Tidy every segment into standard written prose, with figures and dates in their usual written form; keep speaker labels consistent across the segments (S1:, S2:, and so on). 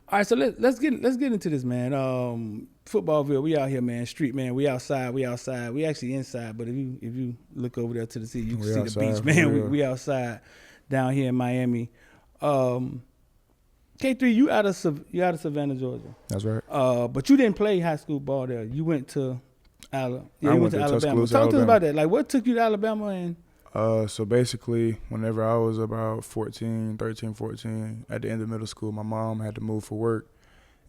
S1: All right, so let's get into this, man. Footballville, we out here, man. Street, man. We outside. We outside. We actually inside, but if you look over there to the sea, you can
S2: We
S1: see the
S2: outside
S1: beach,
S2: for
S1: man. We,
S2: real.
S1: we outside down here in Miami. K3, you out of Savannah, Georgia.
S2: That's right.
S1: But you didn't play high school ball there. You went to Alabama. Yeah,
S2: I
S1: you
S2: went to
S1: Alabama.
S2: Tuscaloosa,
S1: Talk to us
S2: Alabama.
S1: about that. Like, what took you to Alabama? And
S2: So basically, whenever I was about 13, 14, at the end of middle school, my mom had to move for work,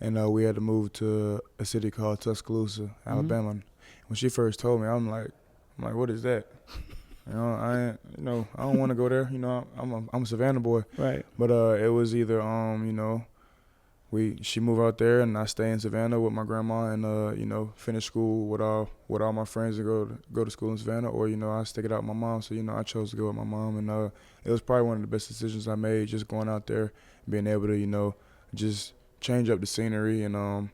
S2: and we had to move to a city called Tuscaloosa, Alabama. When she first told me, I'm like, what is that? I don't want to go there. I'm a Savannah boy.
S1: right.
S2: But it was either she moved out there and I stay in Savannah with my grandma and finish school with all my friends and go to school in Savannah, or I stick it out with my mom. So I chose to go with my mom, and it was probably one of the best decisions I made, just going out there, being able to just change up the scenery and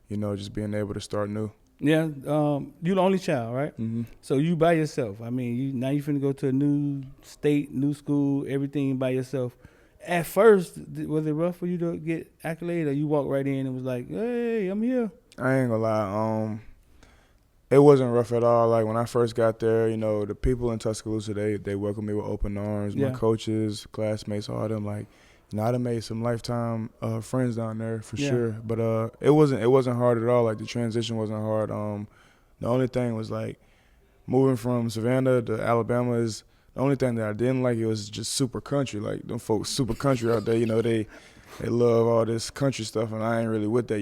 S2: just being able to start new.
S1: Yeah, you the only child, right?
S2: Mm-hmm.
S1: So you by yourself. I mean, now you finna go to a new state, new school, everything by yourself. At first, was it rough for you to get accolade, or you walked right in and was like, "Hey, I'm here"?
S2: I ain't gonna lie. It wasn't rough at all. Like when I first got there, the people in Tuscaloosa, they welcomed me with open arms.
S1: Yeah.
S2: My coaches, classmates, all them. Like, I done made some lifetime friends down there for sure. But it wasn't hard at all. Like the transition wasn't hard. The only thing was like moving from Savannah to Alabama is the only thing that I didn't like. It was just super country. Like them folks super country out there. They love all this country stuff, and I ain't really with that.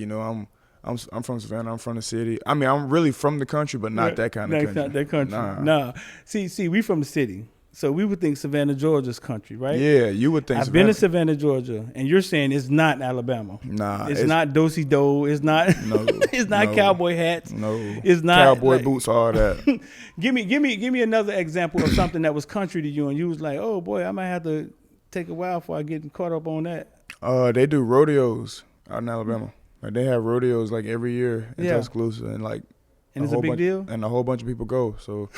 S2: I'm from Savannah. I'm from the city. I mean, I'm really from the country, but not that kind of country.
S1: Not that country.
S2: Nah.
S1: See, we from the city, so we would think Savannah, Georgia's country, right?
S2: Yeah, you would think.
S1: I've been to Savannah, Georgia, and you're saying it's not Alabama.
S2: Nah,
S1: it's not do-si-do. It's not.
S2: No,
S1: it's not cowboy hats.
S2: No,
S1: it's not
S2: cowboy boots. All that.
S1: Give me another example of something that was country to you, and you was like, oh boy, I might have to take a while before I get caught up on that.
S2: They do rodeos out in Alabama. Like they have rodeos like every year in Tuscaloosa, and
S1: it's a big deal.
S2: And a whole bunch of people go. So,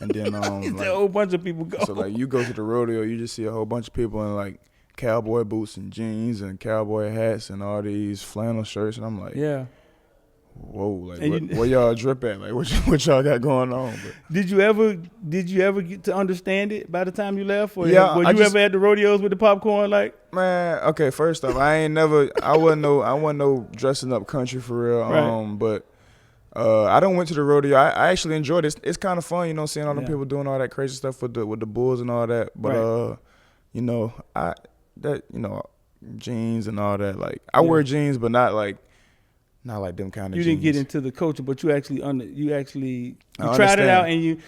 S2: and then
S1: a whole bunch of people go.
S2: So like you go to the rodeo, you just see a whole bunch of people in like cowboy boots and jeans and cowboy hats and all these flannel shirts, and I'm like,
S1: yeah.
S2: Whoa, like where y'all drip at? Like what y'all got going on? But
S1: Did you ever get to understand it by the time you left? Or
S2: yeah,
S1: were you ever at the rodeos with the popcorn? Like,
S2: man, okay. First off, I wasn't no dressing up country for real.
S1: Right.
S2: But I don't went to the rodeo. I actually enjoyed it. It's kind of fun, seeing all them people doing all that crazy stuff with the bulls and all that. But jeans and all that. Like I wear jeans, but not like them kind of jeans.
S1: You didn't get into the culture, but you actually tried it
S2: understand.
S1: out, and you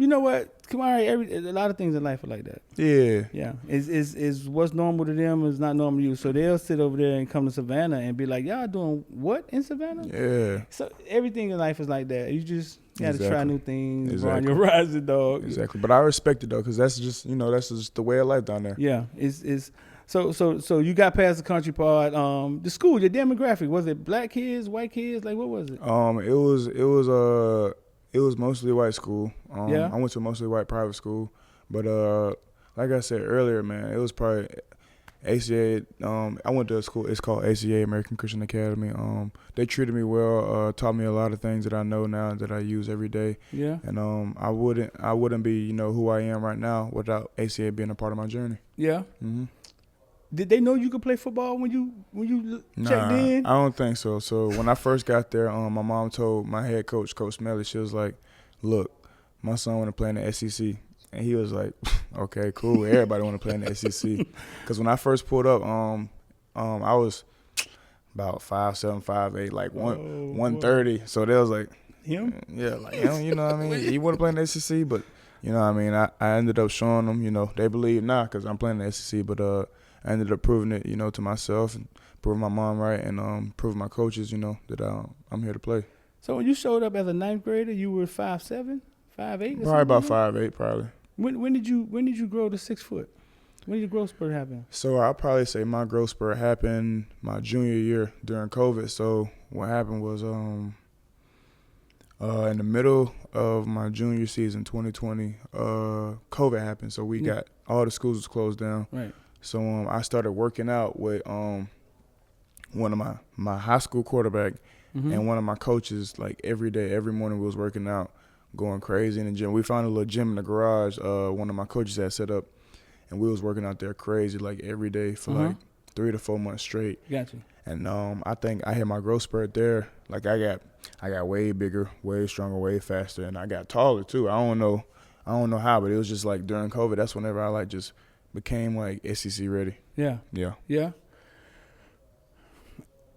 S1: know what, Kamari, a lot of things in life are like that. Yeah. Is what's normal to them is not normal to you. So they'll sit over there and come to Savannah and be like, y'all doing what in Savannah?
S2: Yeah.
S1: So everything in life is like that. You just got to try new things.
S2: Exactly.
S1: Run your rising dog.
S2: Exactly. But I respect it though, because that's just that's just the way of life down there.
S1: Yeah. It's So you got past the country part. The school, your demographic, was it black kids, white kids? Like, what was it?
S2: It was mostly white school.
S1: Yeah.
S2: I went to a mostly white private school, but like I said earlier, man, it was probably ACA. I went to a school. It's called ACA, American Christian Academy. They treated me well. Taught me a lot of things that I know now that I use every day.
S1: Yeah.
S2: And I wouldn't be who I am right now without ACA being a part of my journey.
S1: Yeah.
S2: Mm-hmm.
S1: Did they know you could play football when you checked in?
S2: I don't think so. So when I first got there, my mom told my head coach, Coach Smelly, she was like, "Look, my son want to play in the SEC," and he was like, "Okay, cool. Everybody want to play in the SEC." Because when I first pulled up, I was about 5'7", 5'8", like 130. So they was like,
S1: him?
S2: Yeah, like him. You know what I mean? He want to play in the SEC, but you know what I mean. I ended up showing them. They believe now because I'm playing in the SEC, but I ended up proving it, to myself and proving my mom right and proving my coaches, that I'm here to play.
S1: So when you showed up as a ninth grader, you were 5'7", 5'8"?
S2: Probably about 5'8", probably.
S1: When did you grow to 6 foot? When did your growth spurt happen?
S2: So I'll probably say my growth spurt happened my junior year during COVID. So what happened was in the middle of my junior season, 2020, COVID happened. So we got all the schools was closed down.
S1: Right.
S2: So I started working out with one of my high school quarterback and one of my coaches, like every day, every morning we was working out, going crazy in the gym. We found a little gym in the garage one of my coaches had set up, and we was working out there crazy like every day for like 3 to 4 months straight.
S1: Gotcha.
S2: And I think I hit my growth spurt there. Like I got way bigger, way stronger, way faster, and I got taller too. I don't know how, but it was just like during COVID, that's whenever I like just became like SEC ready.
S1: Yeah.
S2: Yeah.
S1: Yeah.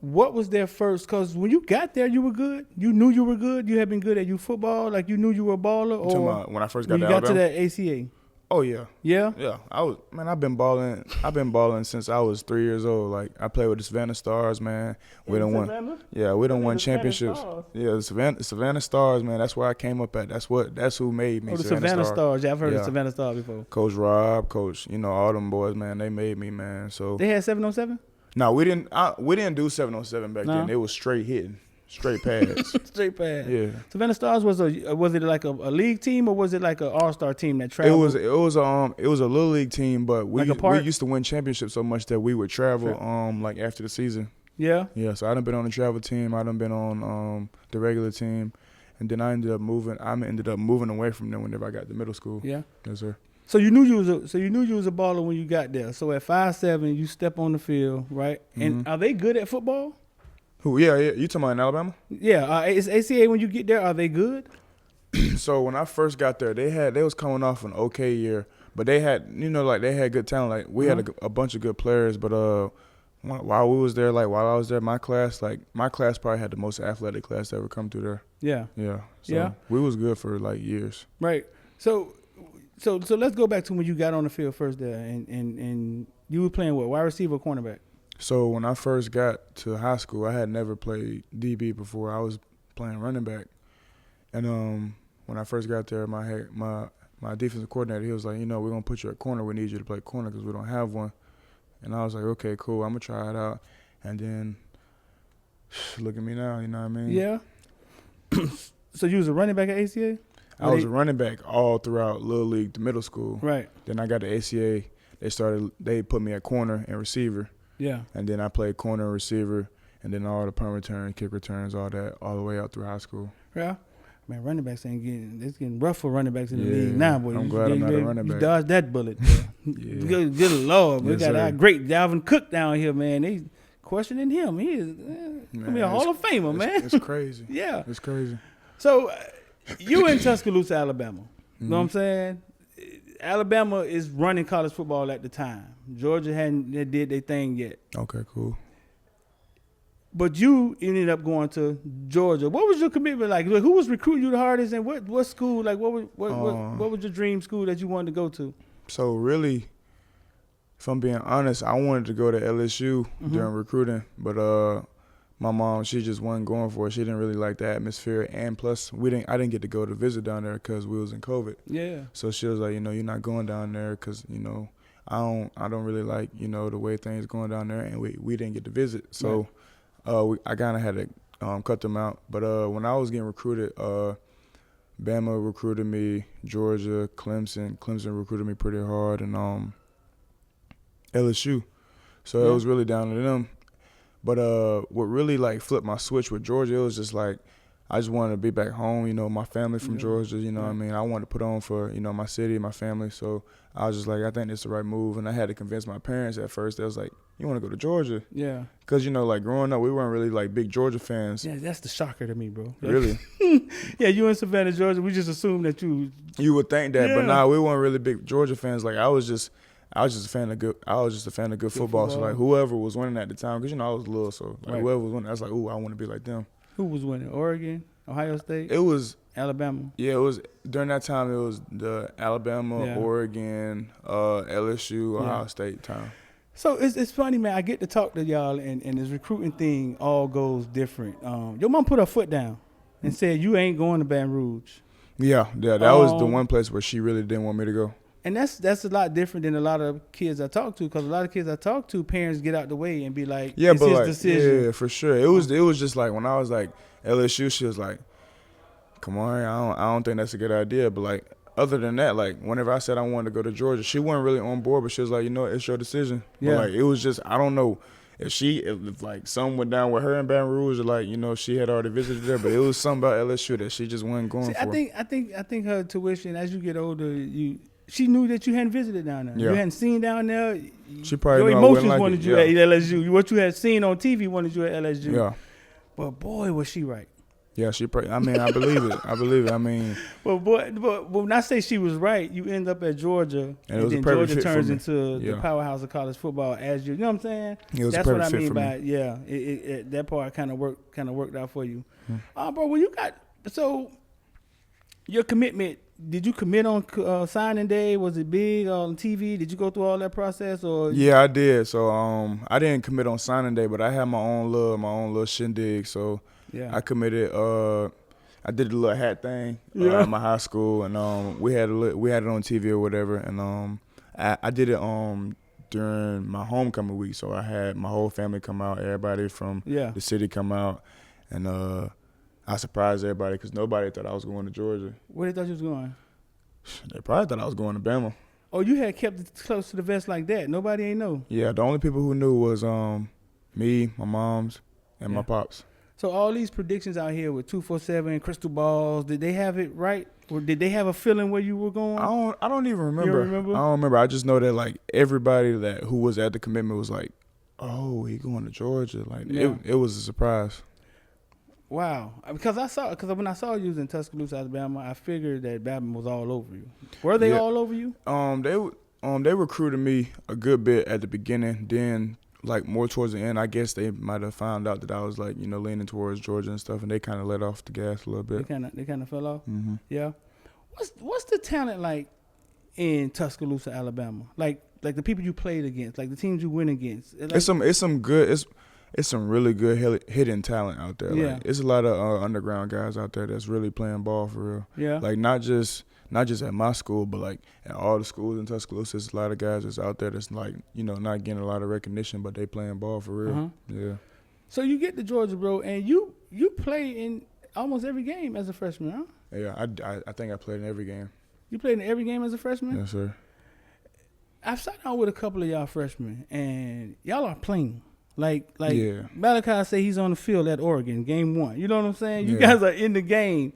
S1: What was their first? Because when you got there, you were good. You knew you were good. You had been good at football. Like you knew you were a baller. Or
S2: when I first got
S1: when you got to that ACA.
S2: Oh yeah.
S1: Yeah.
S2: Yeah. I've been balling since I was 3 years old. Like I played with the Savannah Stars, man. We done won. Yeah, we done won championships. Yeah, the Savannah Stars, man. That's where I came up at. That's who made me.
S1: Oh, the Savannah Stars. Yeah, I've heard of Savannah Stars before.
S2: Coach Rob, all them boys, man. They made me, man. So
S1: they had 7-on-7?
S2: No, we didn't. We didn't do 7-on-7 back then. It was straight hitting, straight pads.
S1: Straight pads.
S2: Yeah.
S1: Savannah Stars was it like a league team, or was it like an all-star team that traveled?
S2: It was a little league team, but we used to win championships so much that we would travel like after the season.
S1: Yeah.
S2: Yeah. So I done been on the travel team. I done been on the regular team, and then I ended up moving away from them whenever I got to middle school.
S1: Yeah.
S2: Yes, sir.
S1: So you knew you was a baller when you got there. So at 5'7", you step on the field, right? And are they good at football?
S2: Who? Yeah. You talking about in Alabama?
S1: Yeah. Is ACA when you get there? Are they good?
S2: So when I first got there, they was coming off an okay year, but they had they had good talent. Like we had a bunch of good players, but while I was there, my class probably had the most athletic class to ever come through there.
S1: Yeah.
S2: Yeah. So we was good for like years.
S1: Right. So let's go back to when you got on the field first there, and you were playing what, wide receiver or cornerback?
S2: So when I first got to high school, I had never played DB before. I was playing running back, and when I first got there, my defensive coordinator, he was like, we're gonna put you at corner. We need you to play corner because we don't have one. And I was like, okay, cool. I'm gonna try it out. And then look at me now. You know what I mean?
S1: Yeah. So you was a running back at ACA?
S2: I was a running back all throughout Little League to middle school.
S1: Right.
S2: Then I got to ACA. They put me at corner and receiver.
S1: Yeah.
S2: And then I played corner and receiver, and then all the punt return, kick returns, all that, all the way out through high school.
S1: Yeah. Man, running backs it's getting rough for running backs in the league now, boy.
S2: I'm glad I'm not a running back.
S1: You dodged that bullet. Good Lord. We got our great Dalvin Cook down here, man. They questioning him. He is gonna be a Hall of Famer, man.
S2: It's crazy.
S1: Yeah.
S2: It's crazy.
S1: So you in Tuscaloosa, Alabama. You know what I'm saying? Alabama is running college football at the time. Georgia hadn't did their thing yet.
S2: Okay, cool.
S1: But you ended up going to Georgia. What was your commitment like? Who was recruiting you the hardest, and what school? Like what was your dream school that you wanted to go to?
S2: So really, if I'm being honest, I wanted to go to LSU during recruiting, but my mom, she just wasn't going for it. She didn't really like the atmosphere, and plus I didn't get to go to visit down there because we was in COVID.
S1: Yeah.
S2: So she was like, you're not going down there because I don't really like the way things going down there, and we didn't get to visit. So I kind of had to cut them out. But when I was getting recruited, Bama recruited me, Georgia, Clemson recruited me pretty hard, and LSU. So it was really down to them. But what really flipped my switch with Georgia, it was just I just wanted to be back home, my family from Georgia, what I mean? I wanted to put on for, my city, my family. So I was just like, I think it's the right move. And I had to convince my parents at first. They was like, you want to go to Georgia?
S1: Yeah. Because,
S2: growing up, we weren't really big Georgia fans.
S1: Yeah, that's the shocker to me, bro.
S2: Really?
S1: Yeah, you in Savannah, Georgia, we just assumed that you
S2: would think that, but nah, we weren't really big Georgia fans. I was just a fan of good football. So whoever was winning at the time, because I was little, so whoever was winning, I was like, ooh, I want to be like them. Who
S1: was winning? Oregon, Ohio State?
S2: It was
S1: Alabama.
S2: Yeah, it was during that time. It was the Alabama, Oregon, LSU, Ohio State time.
S1: So it's funny, man. I get to talk to y'all, and this recruiting thing all goes different. Your mom put her foot down and said you ain't going to Baton Rouge.
S2: Yeah, that was the one place where she really didn't want me to go.
S1: And that's a lot different than a lot of kids I talk to, because a lot of kids I talk to, parents get out the way and be like, it's his decision.
S2: Yeah, for sure. It was just when I was LSU, she was like, come on, I don't think that's a good idea. But other than that, whenever I said I wanted to go to Georgia, she wasn't really on board, but she was like, it's your decision. Yeah. But it was just, I don't know. if like something went down with her in Baton Rouge, or like she had already visited there, but it was something about LSU that she just wasn't going for.
S1: I think her tuition as you get older, she knew that you hadn't visited down there.
S2: Yeah.
S1: You hadn't seen down there.
S2: She probably
S1: your emotions wanted you at LSU. What you had seen on TV wanted you at LSU.
S2: Yeah.
S1: But boy, was she right.
S2: Yeah, she probably. I mean, I believe it. I mean,
S1: but when I say she was right, you end up at Georgia, and then Georgia turns into the powerhouse of college football. You know what I'm saying?
S2: That's what I
S1: mean by that part kind of worked out for you. Bro, when you got your commitment. Did you commit on signing day? Was it big on TV? Did you go through all that process? Or
S2: yeah, I did. So I didn't commit on signing day, but I had my own little shindig. So yeah, I committed. I did the little hat thing at my high school, and we had it on TV or whatever. And I did it during my homecoming week. So I had my whole family come out, everybody from the city come out, and I surprised everybody because nobody thought I was going to Georgia.
S1: Where they thought you was going?
S2: They probably thought I was going to Bama.
S1: Oh, you had kept it close to the vest like that. Nobody ain't know.
S2: Yeah, the only people who knew was me, my moms, and my pops.
S1: So all these predictions out here with 247 crystal balls, did they have it right, or did they have a feeling where you were going?
S2: I don't even remember.
S1: You don't remember?
S2: I don't remember. I just know that like everybody who was at the commitment was like, "Oh, he going to Georgia." Like it was a surprise.
S1: Wow, because when I saw you in Tuscaloosa, Alabama, I figured that Bama was all over you. Were they all over you?
S2: They recruited me a good bit at the beginning. Then, like more towards the end, I guess they might have found out that I was like leaning towards Georgia and stuff, and they kind of let off the gas a little bit.
S1: They kind of fell off.
S2: Mm-hmm.
S1: Yeah. What's the talent like in Tuscaloosa, Alabama? Like the people you played against, like the teams you went against. Like,
S2: It's some really good hidden talent out there.
S1: Yeah.
S2: Like, it's a lot of underground guys out there that's really playing ball for real.
S1: Yeah.
S2: Like not just at my school, but like at all the schools in Tuscaloosa, there's a lot of guys that's out there that's like not getting a lot of recognition, but they playing ball for real.
S1: Uh-huh.
S2: Yeah.
S1: So you get to Georgia, bro, and you play in almost every game as a freshman, huh?
S2: Yeah, I think I played in every game.
S1: You played in every game as a freshman?
S2: Yes, sir.
S1: I've sat down with a couple of y'all freshmen, and y'all are playing. Like Malachi say he's on the field at Oregon, game 1. You know what I'm saying? You guys are in the game.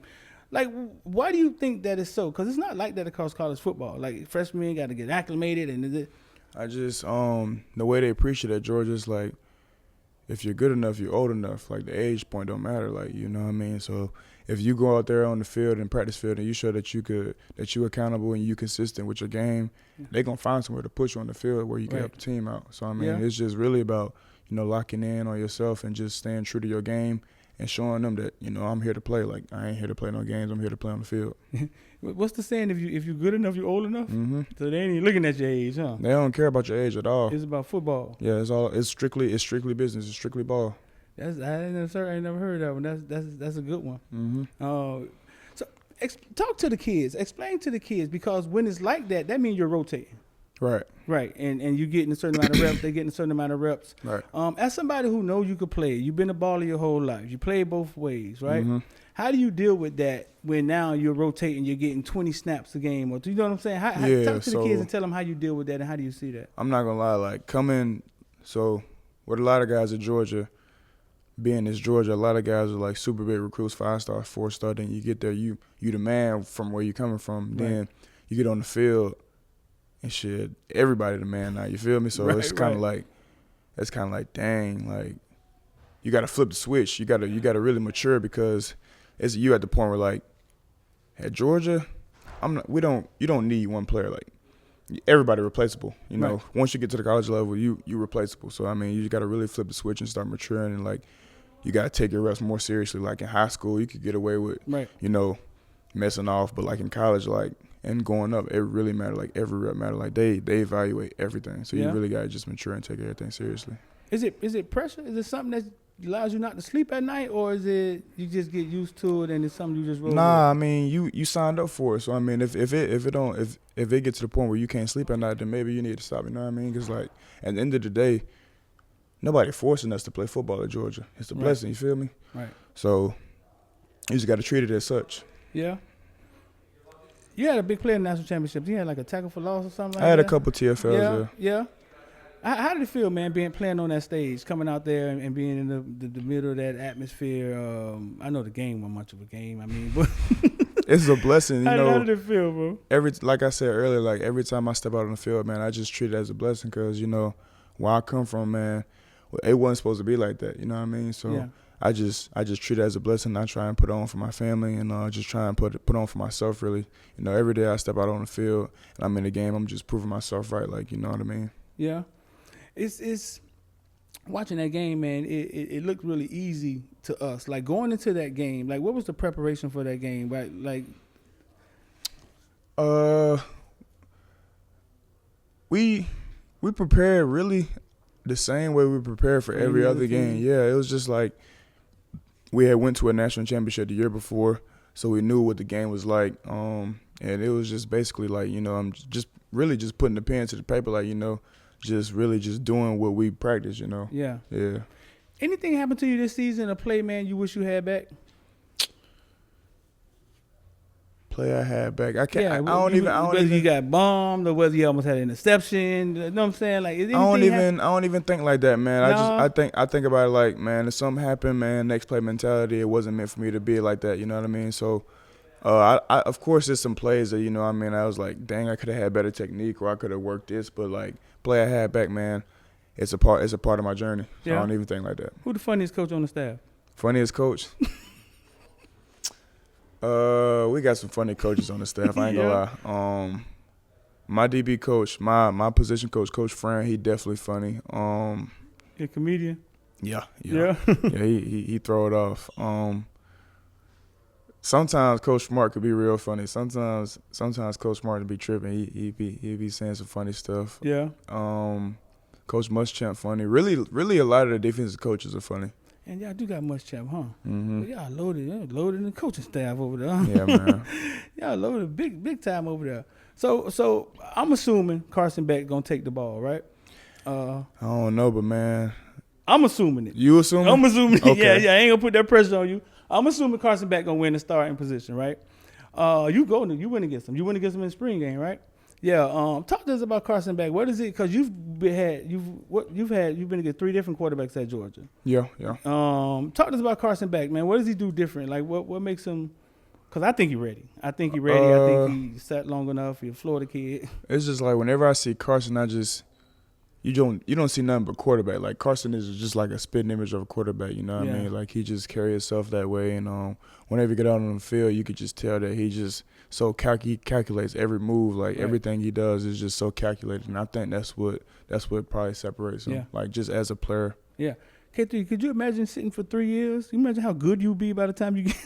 S1: Like, why do you think that is so? Because it's not like that across college football. Like, freshmen got to get acclimated.
S2: I just, the way they preach it at Georgia is like, if you're good enough, you're old enough. Like, the age point don't matter. Like, you know what I mean? So if you go out there on the field and practice field and you show that you're accountable and you consistent with your game, they're going to find somewhere to put you on the field where you can help the team out. So, I mean, it's just really about locking in on yourself and just staying true to your game and showing them that, I'm here to play. Like, I ain't here to play no games. I'm here to play on the field.
S1: What's the saying? If you're good enough, you're old enough?
S2: Mm-hmm.
S1: So they ain't even looking at your age, huh?
S2: They don't care about your age at all.
S1: It's about football.
S2: Yeah, it's strictly business. It's strictly ball.
S1: I ain't never heard that one. That's a good one.
S2: Mm-hmm.
S1: So talk to the kids. Explain to the kids, because when it's like that means you're rotating. Right, and you getting a certain amount of reps. They getting a certain amount of reps.
S2: Right.
S1: As somebody who knows you could play, you've been a baller your whole life. You play both ways, right?
S2: Mm-hmm.
S1: How do you deal with that when now you're rotating, you're getting 20 snaps a game? Or you know what I'm saying? Talk to the kids and tell them how you deal with that and how do you see that?
S2: I'm not gonna lie, like so with a lot of guys at Georgia, being as Georgia, a lot of guys are like super big recruits, 5-star, 4-star. Then you get there, you the man from where you coming from. Right. Then you get on the field. And shit, everybody the man now, you feel me? So it's kind of like, dang, like, you got to flip the switch. You got to really mature, because you at the point where, like, at Georgia, you don't need one player. Like, everybody replaceable. Right. Once you get to the college level, you replaceable. So, I mean, you got to really flip the switch and start maturing, and, like, you got to take your reps more seriously. Like, in high school, you could get away with, messing off, but, like, in college, like, and going up, it really mattered. Like, every rep mattered. Like, they evaluate everything. So you really got to just mature and take everything seriously.
S1: Is it pressure? Is it something that allows you not to sleep at night, or is it you just get used to it and it's something you just roll with?
S2: I mean, you signed up for it. So I mean, if it gets to the point where you can't sleep at night, then maybe you need to stop. You know what I mean? Because like at the end of the day, nobody forcing us to play football at Georgia. It's a blessing. You feel me?
S1: Right.
S2: So you just got to treat it as such.
S1: Yeah. You had a big play in the national championship. You had like a tackle for loss or something like that?
S2: I had a couple TFLs.
S1: Yeah. How did it feel, man, playing on that stage, coming out there and being in the middle of that atmosphere? I know the game wasn't much of a game. I mean, but
S2: it's a blessing, you know.
S1: How did it feel, bro?
S2: Like I said earlier, like every time I step out on the field, man, I just treat it as a blessing because, you know, where I come from, man, it wasn't supposed to be like that. You know what I mean? So yeah. I just treat it as a blessing. I try and put on for my family and just try and put on for myself, really. You know, every day I step out on the field and I'm in the game, I'm just proving myself right, like, you know what I mean?
S1: Yeah. It's watching that game, man, it looked really easy to us. Like, going into that game, like, what was the preparation for that game, right? Like,
S2: we prepared really the same way we prepared for every other game. Yeah, it was just like we had went to a national championship the year before, so we knew what the game was like. And it was just basically like, you know, I'm just really just putting the pen to the paper, like, you know, just really just doing what we practice, you know.
S1: Yeah.
S2: Yeah.
S1: Anything happened to you this season, a play, man, you wish you had back?
S2: Play I had back. I can't.
S1: Yeah,
S2: I don't even.
S1: Whether you got bombed or whether you almost had an interception. You know what I'm saying? Like, I
S2: don't even think like that, man.
S1: No.
S2: I think about it like, man, if something happened, man, next play mentality. It wasn't meant for me to be like that. You know what I mean? So, I of course there's some plays that, you know what I mean, I was like, dang, I could have had better technique or I could have worked this, but like play I had back, man, it's a part of my journey. So yeah. I don't even think like that.
S1: Who the funniest coach on the staff?
S2: Funniest coach? We got some funny coaches on the staff. I ain't gonna lie. My DB coach, my position coach, Coach Fran, he definitely funny.
S1: A comedian.
S2: Yeah. Yeah, he throw it off. Sometimes Coach Smart could be real funny. Sometimes Coach Smart would be tripping. He be saying some funny stuff.
S1: Yeah.
S2: Coach Muschamp funny. Really, a lot of the defensive coaches are funny.
S1: And y'all do got Muschamp, huh?
S2: Mm-hmm.
S1: But y'all loaded in the coaching staff over there.
S2: Yeah, man.
S1: Y'all loaded big time over there. So I'm assuming Carson Beck gonna take the ball, right?
S2: I don't know, but man,
S1: I'm assuming it.
S2: You assuming?
S1: I'm assuming it.
S2: Okay.
S1: Yeah. I ain't gonna put that pressure on you. I'm assuming Carson Beck gonna win the starting position, right? You win against him. You win against him in the spring game, right? Yeah. Talk to us about Carson Beck. What is it? Because you've been against 3 different quarterbacks at Georgia.
S2: Yeah.
S1: Talk to us about Carson Beck, man. What does he do different? Like, what makes him? Because I think he's ready. I think he sat long enough. He's a Florida kid.
S2: It's just like whenever I see Carson, you don't see nothing but quarterback. Like, Carson is just like a spitting image of a quarterback. You know what I mean? Like, he just carries himself that way. And whenever you get out on the field, you could just tell that he just so he calculates every move. Like, everything he does is just so calculated. And I think that's what probably separates him.
S1: Yeah.
S2: Like, just as a player.
S1: Yeah. K3, could you imagine sitting for 3 years? You imagine how good you'll be by the time you get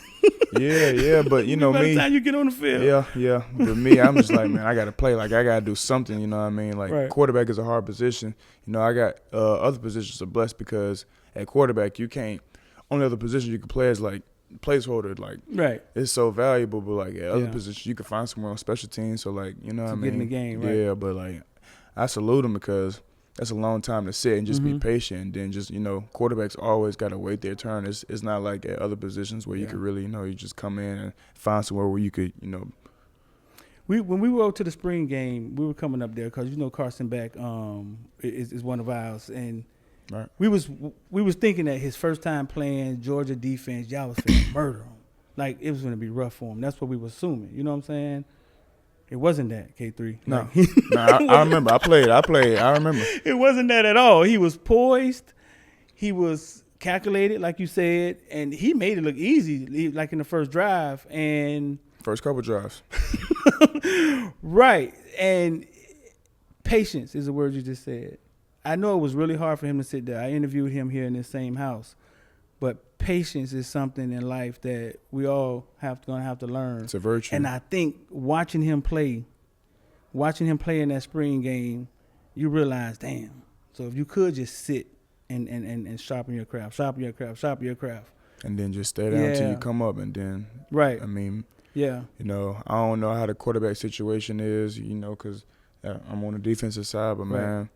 S2: Yeah, but you know
S1: by
S2: me.
S1: the time you get on the field.
S2: Yeah. But me, I'm just like, man, I got to play. Like, I got to do something, you know what I mean? Like, quarterback is a hard position. You know, I got other positions are blessed because at quarterback, you can't – only other position you can play is, like, placeholder. Like, it's so valuable. But, like, at other positions, you can find somewhere on special teams. So, like, you know what I mean?
S1: Get in the game, right?
S2: Yeah, but, like, I salute him because – that's a long time to sit and just be patient. And then just, you know, quarterbacks always got to wait their turn. It's not like at other positions where you could really, you know, you just come in and find somewhere where you could, you know.
S1: When we rode to the spring game, we were coming up there because, you know, Carson Beck is one of ours. And we was thinking that his first time playing Georgia defense, y'all was going to murder him. Like, it was going to be rough for him. That's what we were assuming. You know what I'm saying? It wasn't that, K3.
S2: No. I remember. I played. I remember.
S1: It wasn't that at all. He was poised. He was calculated, like you said, and he made it look easy, like in the first drive. And
S2: first couple drives.
S1: Right. And patience is the word you just said. I know it was really hard for him to sit there. I interviewed him here in this same house. But patience is something in life that we all gonna have to learn.
S2: It's a virtue.
S1: And I think watching him play in that spring game, you realize, damn. So if you could just sit and sharpen your craft.
S2: And then just stay down until you come up, and then
S1: right.
S2: I mean,
S1: you
S2: know, I don't know how the quarterback situation is, you know, because I'm on the defensive side, but man,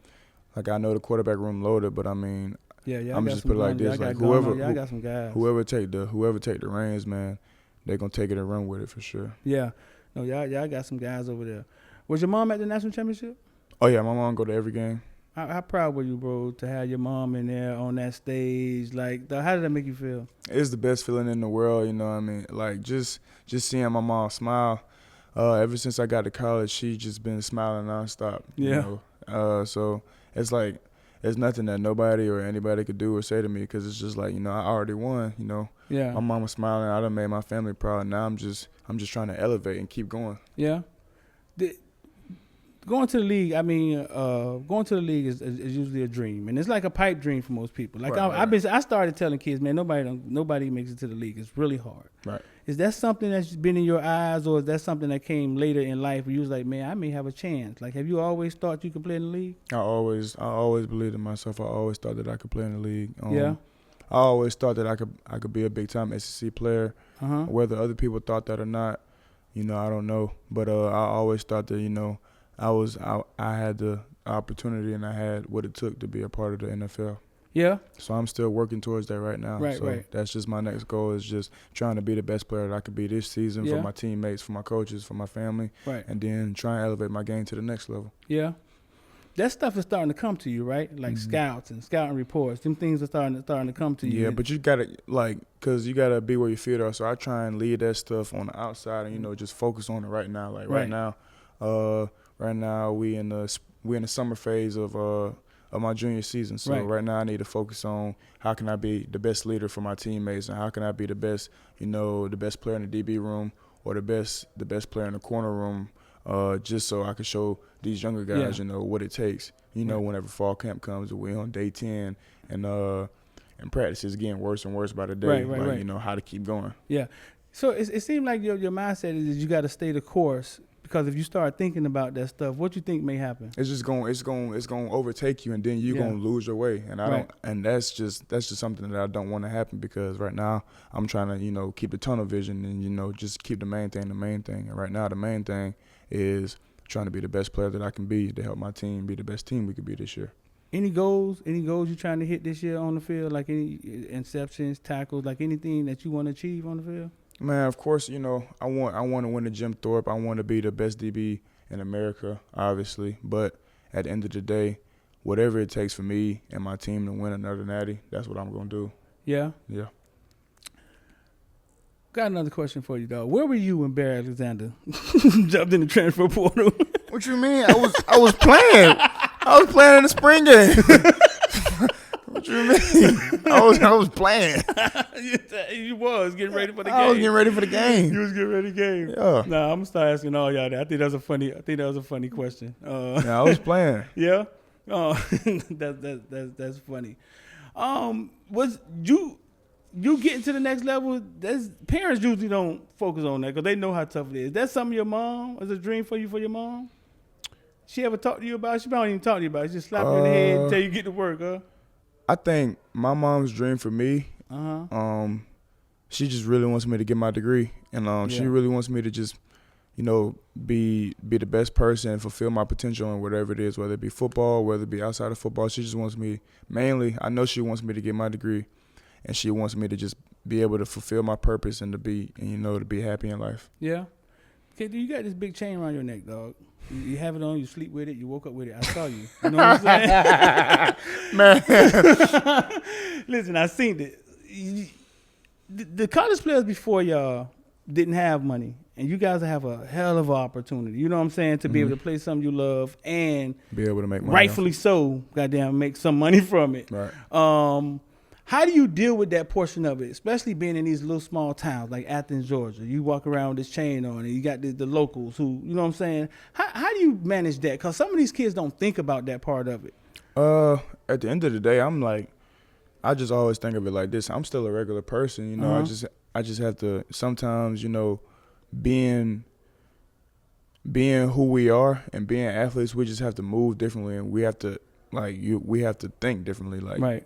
S2: like, I know the quarterback room loaded, but I mean.
S1: Yeah,
S2: I'm just put it like this: like whoever
S1: got some guys.
S2: whoever take the reins, man, they're gonna take it and run with it for sure.
S1: Yeah, no, y'all got some guys over there. Was your mom at the national championship?
S2: Oh yeah, my mom go to every game.
S1: How proud were you, bro, to have your mom in there on that stage? Like, how did that make you feel?
S2: It's the best feeling in the world, you know what I mean? Like, just seeing my mom smile. Ever since I got to college, she just been smiling nonstop.
S1: Yeah.
S2: You know? So it's like, there's nothing that nobody or anybody could do or say to me, because it's just like, you know, I already won, you know.
S1: Yeah.
S2: My mom was smiling. I done made my family proud. Now I'm just trying to elevate and keep going.
S1: Yeah. Going to the league, I mean, going to the league is usually a dream, and it's like a pipe dream for most people. Like I started telling kids, man, nobody makes it to the league. It's really hard.
S2: Right.
S1: Is that something that's been in your eyes, or is that something that came later in life where you was like, man, I may have a chance? Like, have you always thought you could play in the league?
S2: I always believed in myself. I always thought that I could play in the league.
S1: Yeah.
S2: I always thought that I could be a big time SEC player.
S1: Uh-huh.
S2: Whether other people thought that or not, you know, I don't know. But I always thought that, you know, I had the opportunity and I had what it took to be a part of the NFL.
S1: Yeah.
S2: So I'm still working towards that right now.
S1: Right.
S2: That's just my next goal, is just trying to be the best player that I could be this season for my teammates, for my coaches, for my family.
S1: Right.
S2: And then try and elevate my game to the next level.
S1: Yeah. That stuff is starting to come to you, right? Like scouts and scouting reports. Them things are starting to come to you.
S2: Yeah, but you got to, because you got to be where your feet are. So I try and leave that stuff on the outside and, you know, just focus on it right now. Like right now we in the summer phase of my junior season. So right now I need to focus on how can I be the best leader for my teammates, and how can I be the best, you know, the best player in the DB room, or the best player in the corner room, just so I can show these younger guys, you know, what it takes. You know, whenever fall camp comes, we're on day 10, and practice is getting worse and worse by the day.
S1: Right.
S2: You know, how to keep going.
S1: Yeah. So it seemed like your mindset is you got to stay the course, because if you start thinking about that stuff, what you think may happen?
S2: It's just going to overtake you, and then you're going to lose your way. And that's just something that I don't want to happen, because right now I'm trying to, you know, keep the tunnel vision and, you know, just keep the main thing. And right now the main thing is trying to be the best player that I can be to help my team be the best team we could be this year.
S1: Any goals you trying to hit this year on the field, like any interceptions, tackles, like anything that you want to achieve on the field?
S2: Man, of course, you know, I want to win the Jim Thorpe. I want to be the best DB in America, obviously. But at the end of the day, whatever it takes for me and my team to win another natty, that's what I'm going to do.
S1: Yeah?
S2: Yeah.
S1: Got another question for you, dog. Where were you when Barry Alexander jumped in the transfer portal?
S2: What you mean? I was playing. I was playing in the spring game. What you mean? I was playing.
S1: You was getting ready for the game.
S2: I was getting ready for the game.
S1: You was getting redy for the game.
S2: Yeah.
S1: Nah, I'm gonna start asking all y'all that. I think that was a funny question.
S2: Yeah, I was playing.
S1: Yeah. That's funny. Was you getting to the next level? Parents usually don't focus on that because they know how tough it is. That's something your mom was a dream for you, for your mom? She ever talk to you about it? She probably even talk to you about it. She just slap you in the head until you get to work, huh?
S2: I think my mom's dream for me, she just really wants me to get my degree. And she really wants me to just, you know, be the best person and fulfill my potential in whatever it is, whether it be football, whether it be outside of football. She just wants me, mainly, I know she wants me to get my degree, and she wants me to just be able to fulfill my purpose and to be happy in life.
S1: Yeah. Okay, you got this big chain around your neck, dog. You have it on, you sleep with it, you woke up with it. I saw you. You know what I'm saying? Man. Listen, I seen it. The college players before y'all didn't have money, and you guys have a hell of an opportunity. You know what I'm saying? To be able to play something you love and
S2: be able to make money.
S1: Rightfully so, goddamn, make some money from it.
S2: Right.
S1: How do you deal with that portion of it, especially being in these little small towns like Athens, Georgia? You walk around with this chain on, and you got the locals who, you know what I'm saying? How do you manage that? Because some of these kids don't think about that part of it.
S2: At the end of the day, I'm like, I just always think of it like this. I'm still a regular person, you know. I just have to sometimes, you know, being who we are and being athletes, we just have to move differently, and we have to we have to think differently. Like,
S1: right.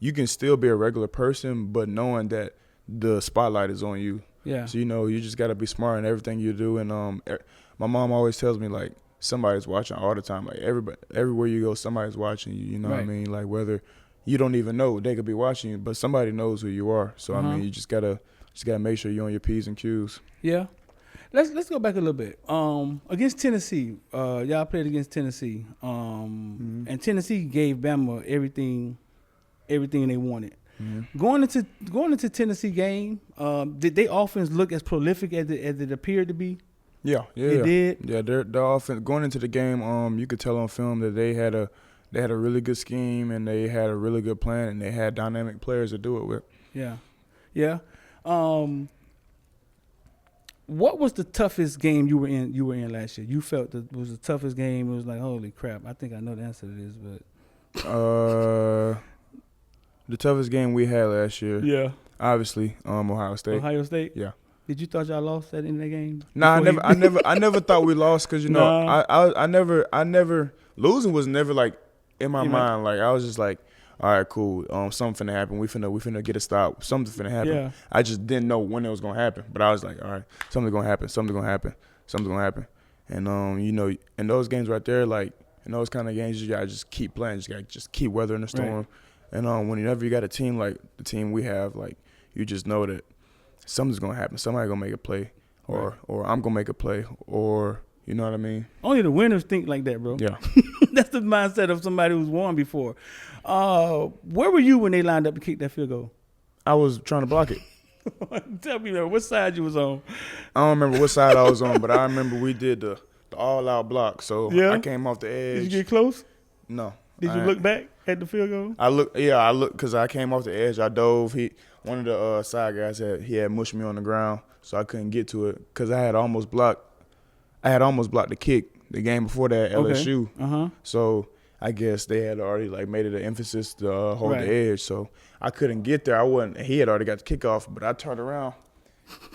S2: You can still be a regular person, but knowing that the spotlight is on you.
S1: Yeah.
S2: So, you know, you just got to be smart in everything you do. And my mom always tells me, like, somebody's watching all the time. Like, everywhere you go, somebody's watching you. You know what I mean? Like, whether you don't even know, they could be watching you, but somebody knows who you are. So, I mean, you just gotta make sure you're on your P's and Q's.
S1: Yeah. Let's go back a little bit. Against Tennessee, y'all played against Tennessee, and Tennessee gave Bama everything they wanted. Mm-hmm. Going into Tennessee game, did they offense look as prolific as it appeared to be?
S2: Yeah.
S1: It did.
S2: Yeah, their offense going into the game, you could tell on film that they had a really good scheme and they had a really good plan and they had dynamic players to do it with.
S1: Yeah. What was the toughest game you were in last year? You felt that was the toughest game. It was like, holy crap! I think I know the answer to this, but
S2: the toughest game we had last year.
S1: Yeah.
S2: Obviously, Ohio State.
S1: Ohio State.
S2: Yeah.
S1: Did you thought y'all lost that in that game?
S2: Nah, I never thought we lost because I never losing was never like in my mind. Like I was just like, all right, cool. Something finna happen. We finna get a stop. Something finna happen.
S1: Yeah.
S2: I just didn't know when it was gonna happen, but I was like, all right, something's gonna happen. And in those games right there, like in those kind of games, you gotta just keep playing. You gotta just keep weathering the storm. Right. And whenever you got a team like the team we have, like you just know that something's gonna happen. Somebody's gonna make a play, or I'm gonna make a play, or you know what I mean.
S1: Only the winners think like that, bro.
S2: Yeah.
S1: That's the mindset of somebody who's won before. Where were you when they lined up to kick that field goal?
S2: I was trying to block it.
S1: Tell me, man, what side you was on?
S2: I don't remember what side I was on, but I remember we did the all-out block. So I came off the edge.
S1: Did you get close?
S2: No.
S1: Did you look back at the field goal?
S2: I looked because I came off the edge. I dove. One of the side guys had mushed me on the ground, so I couldn't get to it because I had almost blocked the kick the game before that at LSU.
S1: Uh-huh.
S2: So I guess they had already like made it an emphasis to hold the edge. So I couldn't get there. He had already got the kickoff, but I turned around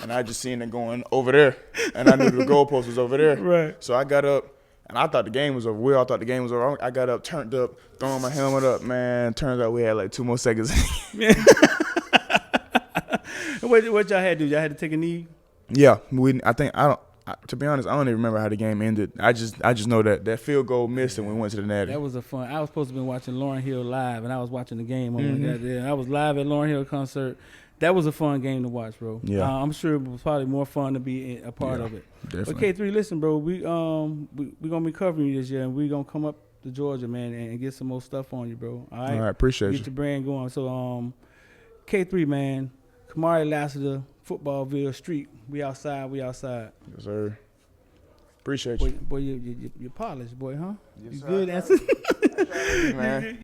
S2: and I just seen it going over there, and I knew the goalpost was over there.
S1: Right.
S2: So I got up. And I thought the game was over. We all thought the game was over. I got up, turned up, throwing my helmet up. Man, turns out we had like 2 more seconds.
S1: What y'all had to do? Y'all had to take a knee?
S2: Yeah, to be honest, I don't even remember how the game ended. I just know that field goal missed and we went to the natty.
S1: That was fun. I was supposed to be watching Lauryn Hill live, and I was watching the game. I was live at Lauryn Hill concert. That was a fun game to watch, bro.
S2: Yeah.
S1: I'm sure it was probably more fun to be a part of it.
S2: Definitely.
S1: But K3, listen, bro, we gonna be covering you this year, and we gonna come up to Georgia, man, and get some more stuff on you, bro. All right,
S2: appreciate you.
S1: Get your brand going. So, K3, man, Kamari Lassiter, Footballville Street. We outside. Yes,
S2: sir. Appreciate you.
S1: Boy, you're polished, boy, huh?
S2: Yes,
S1: you
S2: sir.
S1: good, answer?
S2: Man.